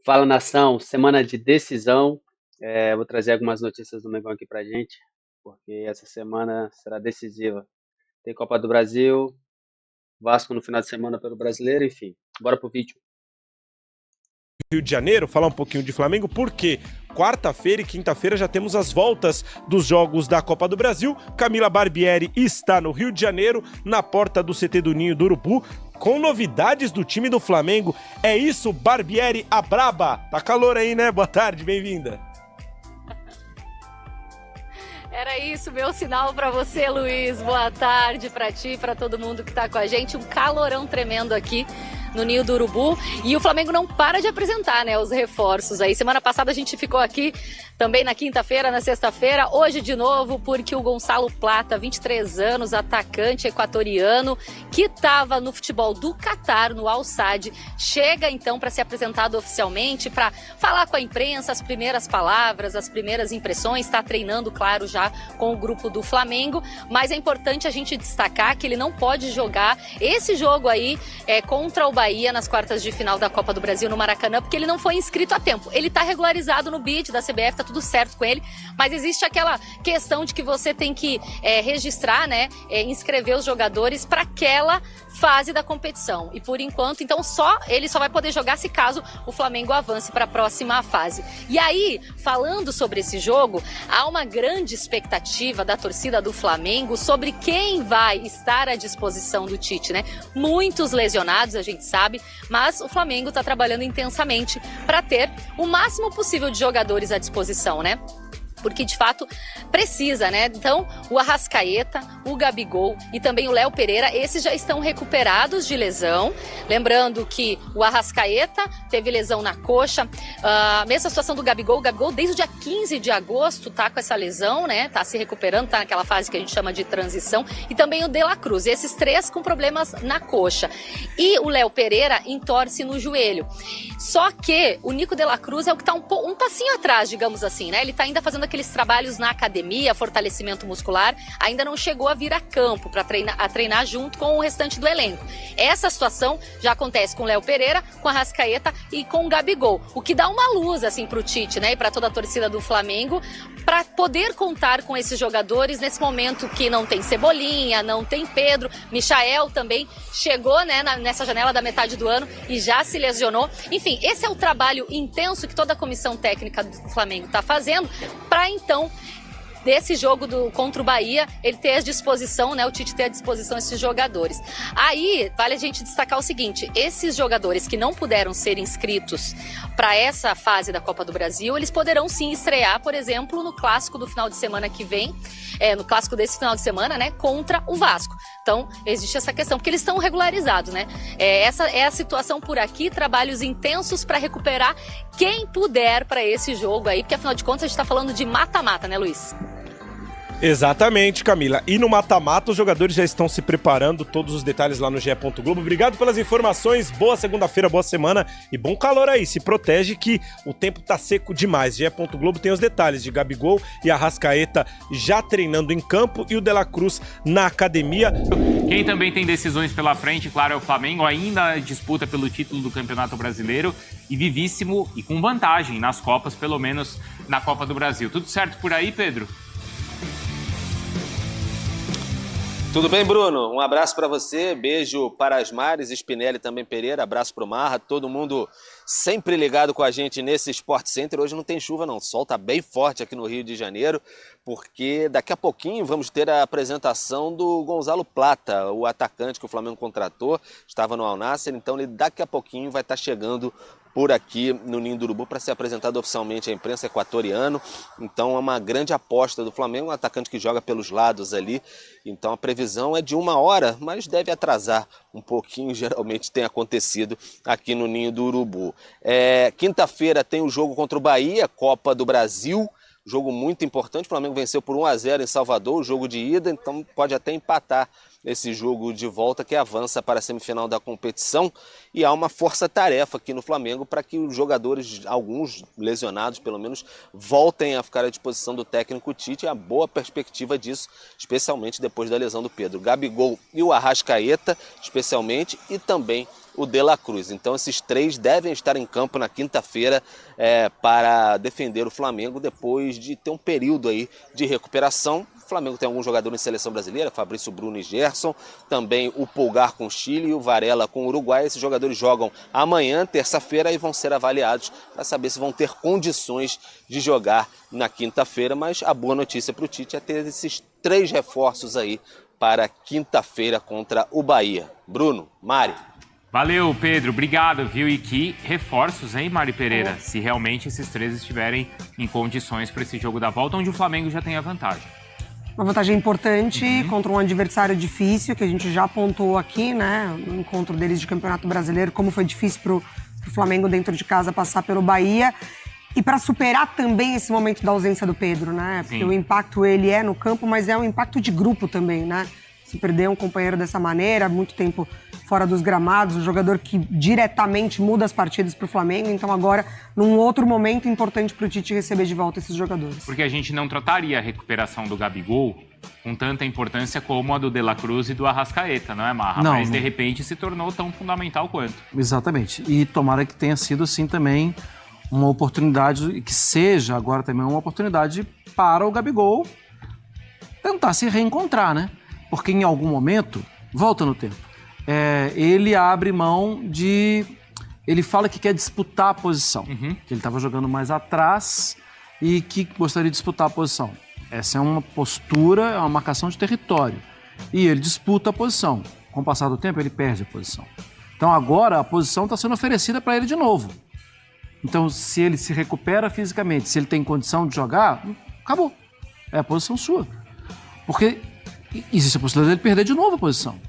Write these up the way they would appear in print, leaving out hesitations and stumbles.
Fala nação, semana de decisão. Vou trazer algumas notícias do Mengão aqui pra gente, porque essa semana será decisiva. Tem Copa do Brasil, Vasco no final de semana pelo Brasileiro, enfim. Bora pro vídeo. Rio de Janeiro, falar um pouquinho de Flamengo, porque quarta-feira e quinta-feira já temos as voltas dos jogos da Copa do Brasil. Camila Barbieri está no Rio de Janeiro, na porta do CT do Ninho do Urubu, com novidades do time do Flamengo. É isso, Barbieri, a braba. Tá calor aí, né? Boa tarde, bem-vinda. Era isso, meu sinal para você, Luiz. Boa tarde para ti, para todo mundo que tá com a gente. Um calorão tremendo aqui no Ninho do Urubu. E o Flamengo não para de apresentar, né, os reforços aí. Semana passada a gente ficou aqui também na quinta-feira, na sexta-feira, hoje de novo, porque o Gonçalo Plata, 23 anos, atacante equatoriano, que estava no futebol do Catar, no Al Sadd, chega então para ser apresentado oficialmente, para falar com a imprensa as primeiras palavras, as primeiras impressões, está treinando, claro, já com o grupo do Flamengo, mas é importante a gente destacar que ele não pode jogar esse jogo aí contra o Bahia nas quartas de final da Copa do Brasil no Maracanã, porque ele não foi inscrito a tempo. Ele está regularizado no BID da CBF, tá tudo certo com ele, mas existe aquela questão de que você tem que registrar, né, inscrever os jogadores para aquela fase da competição. E por enquanto, então, ele só vai poder jogar se caso o Flamengo avance para a próxima fase. E aí, falando sobre esse jogo, há uma grande expectativa da torcida do Flamengo sobre quem vai estar à disposição do Tite, né? Muitos lesionados, a gente sabe, mas o Flamengo está trabalhando intensamente para ter o máximo possível de jogadores à disposição, né? Porque de fato precisa, né? Então, o Arrascaeta, o Gabigol e também o Léo Pereira, esses já estão recuperados de lesão. Lembrando que o Arrascaeta teve lesão na coxa, mesma situação do Gabigol. O Gabigol, desde o dia 15 de agosto, tá com essa lesão, né? Tá se recuperando, tá naquela fase que a gente chama de transição. E também o De La Cruz, esses três com problemas na coxa. E o Léo Pereira entorce no joelho. Só que o Nico De La Cruz é o que tá um passinho atrás, digamos assim, né? Ele tá ainda fazendo aqueles trabalhos na academia, fortalecimento muscular, ainda não chegou a vir a campo para treinar junto com o restante do elenco. Essa situação já acontece com o Léo Pereira, com a Arrascaeta e com o Gabigol, o que dá uma luz assim para o Tite, né, e para toda a torcida do Flamengo, para poder contar com esses jogadores nesse momento que não tem Cebolinha, não tem Pedro, Michael também chegou, né, nessa janela da metade do ano e já se lesionou. Enfim, esse é o trabalho intenso que toda a comissão técnica do Flamengo está fazendo para então desse jogo contra o Bahia, ele ter à disposição, né, o Tite ter à disposição esses jogadores. Aí, vale a gente destacar o seguinte, esses jogadores que não puderam ser inscritos para essa fase da Copa do Brasil, eles poderão sim estrear, por exemplo, no clássico do final de semana que vem, no clássico desse final de semana, né, contra o Vasco. Então, existe essa questão, porque eles estão regularizados, né? Essa é a situação por aqui, trabalhos intensos para recuperar quem puder para esse jogo aí, porque afinal de contas a gente está falando de mata-mata, né, Luiz? Exatamente, Camila. E no mata-mata os jogadores já estão se preparando, todos os detalhes lá no GE. Globo. Obrigado pelas informações, boa segunda-feira, boa semana e bom calor aí. Se protege que o tempo tá seco demais. GE. Globo tem os detalhes de Gabigol e Arrascaeta já treinando em campo e o De La Cruz na academia. Quem também tem decisões pela frente, claro, é o Flamengo, ainda disputa pelo título do Campeonato Brasileiro e vivíssimo e com vantagem nas Copas, pelo menos na Copa do Brasil. Tudo certo por aí, Pedro? Tudo bem, Bruno? Um abraço para você, beijo para as Mares, Spinelli também Pereira, abraço para o Marra, todo mundo sempre ligado com a gente nesse Sport Center. Hoje não tem chuva não, o sol está bem forte aqui no Rio de Janeiro, porque daqui a pouquinho vamos ter a apresentação do Gonçalo Plata, o atacante que o Flamengo contratou, estava no Al Nassr, então ele daqui a pouquinho vai estar chegando por aqui no Ninho do Urubu para ser apresentado oficialmente à imprensa, equatoriano. Então é uma grande aposta do Flamengo, um atacante que joga pelos lados ali. Então a previsão é de 1 hora, mas deve atrasar um pouquinho, geralmente tem acontecido aqui no Ninho do Urubu. Quinta-feira tem o jogo contra o Bahia, Copa do Brasil. Jogo muito importante, o Flamengo venceu por 1-0 em Salvador, o jogo de ida, então pode até empatar esse jogo de volta que avança para a semifinal da competição. E há uma força-tarefa aqui no Flamengo para que os jogadores, alguns lesionados pelo menos, voltem a ficar à disposição do técnico Tite. E há boa perspectiva disso, especialmente depois da lesão do Pedro. Gabigol e o Arrascaeta, especialmente, e também o De La Cruz. Então esses três devem estar em campo na quinta-feira para defender o Flamengo depois de ter um período aí de recuperação. O Flamengo tem alguns jogadores em seleção brasileira, Fabrício Bruno e Gerson, também o Pulgar com o Chile e o Varela com o Uruguai. Esses jogadores jogam amanhã, terça-feira, e vão ser avaliados para saber se vão ter condições de jogar na quinta-feira. Mas a boa notícia para o Tite é ter esses três reforços aí para quinta-feira contra o Bahia. Bruno, Mari. Valeu, Pedro. Obrigado, viu? E que reforços, hein, Mari Pereira? Se realmente esses três estiverem em condições para esse jogo da volta, onde o Flamengo já tem a vantagem. Uma vantagem importante contra um adversário difícil, que a gente já apontou aqui, né? No encontro deles de Campeonato Brasileiro, como foi difícil pro Flamengo dentro de casa passar pelo Bahia. E para superar também esse momento da ausência do Pedro, né? Porque o impacto ele é no campo, mas é um impacto de grupo também, né? Se perder um companheiro dessa maneira, muito tempo fora dos gramados, um jogador que diretamente muda as partidas para o Flamengo. Então agora, num outro momento importante para o Tite receber de volta esses jogadores. Porque a gente não trataria a recuperação do Gabigol com tanta importância como a do De La Cruz e do Arrascaeta, não é, Marra? Não, Mas de não. repente se tornou tão fundamental quanto. Exatamente. E tomara que tenha sido, assim, também uma oportunidade, que seja agora também uma oportunidade para o Gabigol tentar se reencontrar, né? Porque em algum momento, volta no tempo, ele abre mão de... Ele fala que quer disputar a posição, que ele estava jogando mais atrás e que gostaria de disputar a posição. Essa é uma postura, é uma marcação de território. E ele disputa a posição. Com o passar do tempo, ele perde a posição. Então agora a posição está sendo oferecida para ele de novo. Então, se ele se recupera fisicamente, se ele tem condição de jogar, acabou. É a posição sua. Porque existe a possibilidade dele perder de novo a posição.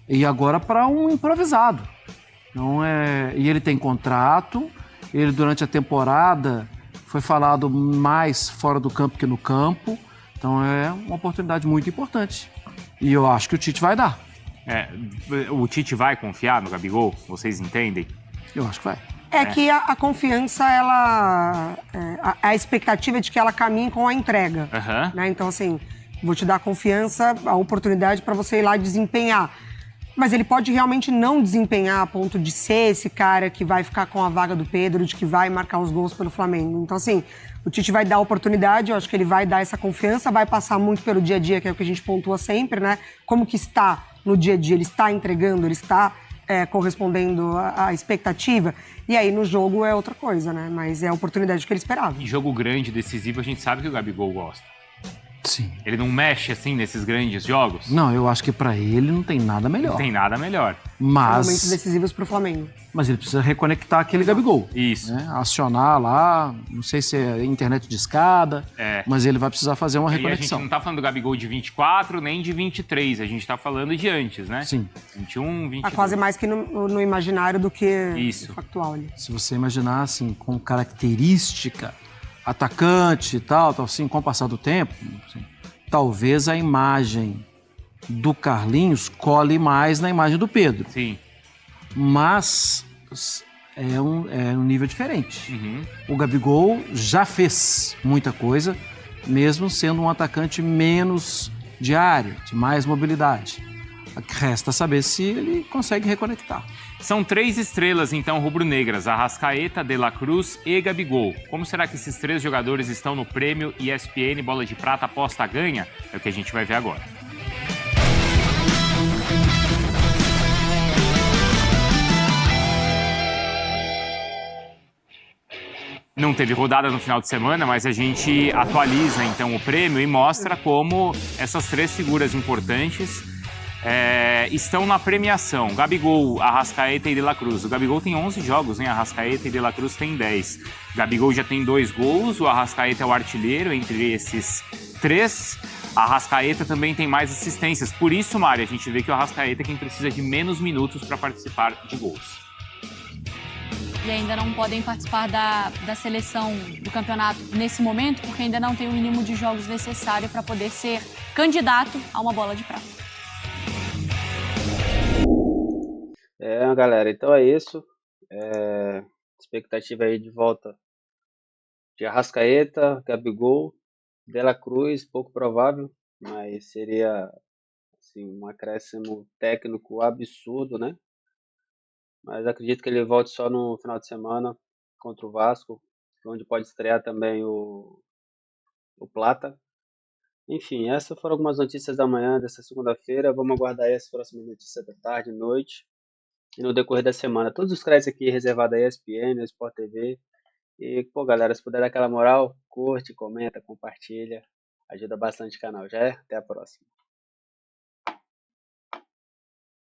E agora para um improvisado. Então, e ele tem contrato, ele durante a temporada foi falado mais fora do campo que no campo. Então é uma oportunidade muito importante. E eu acho que o Tite vai dar. O Tite vai confiar no Gabigol? Vocês entendem? Eu acho que vai. Que a confiança, ela... a expectativa é de que ela caminhe com a entrega. Né? Então, assim, vou te dar a confiança, a oportunidade para você ir lá desempenhar. Mas ele pode realmente não desempenhar a ponto de ser esse cara que vai ficar com a vaga do Pedro, de que vai marcar os gols pelo Flamengo. Então, assim, o Tite vai dar a oportunidade, eu acho que ele vai dar essa confiança, vai passar muito pelo dia a dia, que é o que a gente pontua sempre, né? Como que está no dia a dia, ele está entregando, ele está correspondendo à expectativa. E aí, no jogo, é outra coisa, né? Mas é a oportunidade que ele esperava. E jogo grande, decisivo, a gente sabe que o Gabigol gosta. Sim. Ele não mexe assim nesses grandes jogos? Não, eu acho que para ele não tem nada melhor. Não tem nada melhor. São momentos decisivos para o Flamengo. Mas ele precisa reconectar aquele Gabigol. Isso. Né? Acionar lá, não sei se é internet de escada, mas ele vai precisar fazer uma reconexão. E a gente não tá falando do Gabigol de 24 nem de 23, a gente tá falando de antes, né? Sim. 21, 22. Tá quase mais que no imaginário do que Isso. no factual ali. Se você imaginar assim, com característica, atacante e tal, assim, com o passar do tempo, assim, talvez a imagem do Carlinhos cole mais na imagem do Pedro. Sim. Mas é um nível diferente. O Gabigol já fez muita coisa, mesmo sendo um atacante menos de área, de mais mobilidade. Resta saber se ele consegue reconectar. São 3 estrelas, então, rubro-negras: Arrascaeta, De La Cruz e Gabigol. Como será que esses 3 jogadores estão no prêmio ESPN Bola de Prata Aposta Ganha? É o que a gente vai ver agora. Não teve rodada no final de semana, mas a gente atualiza, então, o prêmio e mostra como essas 3 figuras importantes estão na premiação. Gabigol, Arrascaeta e De La Cruz. O Gabigol tem 11 jogos, hein? Arrascaeta e De La Cruz tem 10. Gabigol já tem 2 gols, o Arrascaeta é o artilheiro entre esses 3. A Arrascaeta também tem mais assistências. Por isso, Mari, a gente vê que o Arrascaeta é quem precisa de menos minutos para participar de gols. E ainda não podem participar da seleção do campeonato nesse momento, porque ainda não tem o mínimo de jogos necessário para poder ser candidato a uma bola de prata. Galera, então é isso. Expectativa aí de volta de Arrascaeta, Gabigol, De La Cruz, pouco provável, mas seria assim, um acréscimo técnico absurdo, né? mas acredito que ele volte só no final de semana contra o Vasco, onde pode estrear também o Plata. Enfim, essas foram algumas notícias da manhã dessa segunda-feira. Vamos aguardar aí as próximas notícias da tarde e noite e no decorrer da semana. Todos os créditos aqui reservados a ESPN, a Sport TV. E, pô, galera, se puder dar aquela moral, curte, comenta, compartilha. Ajuda bastante o canal, já é? Até a próxima.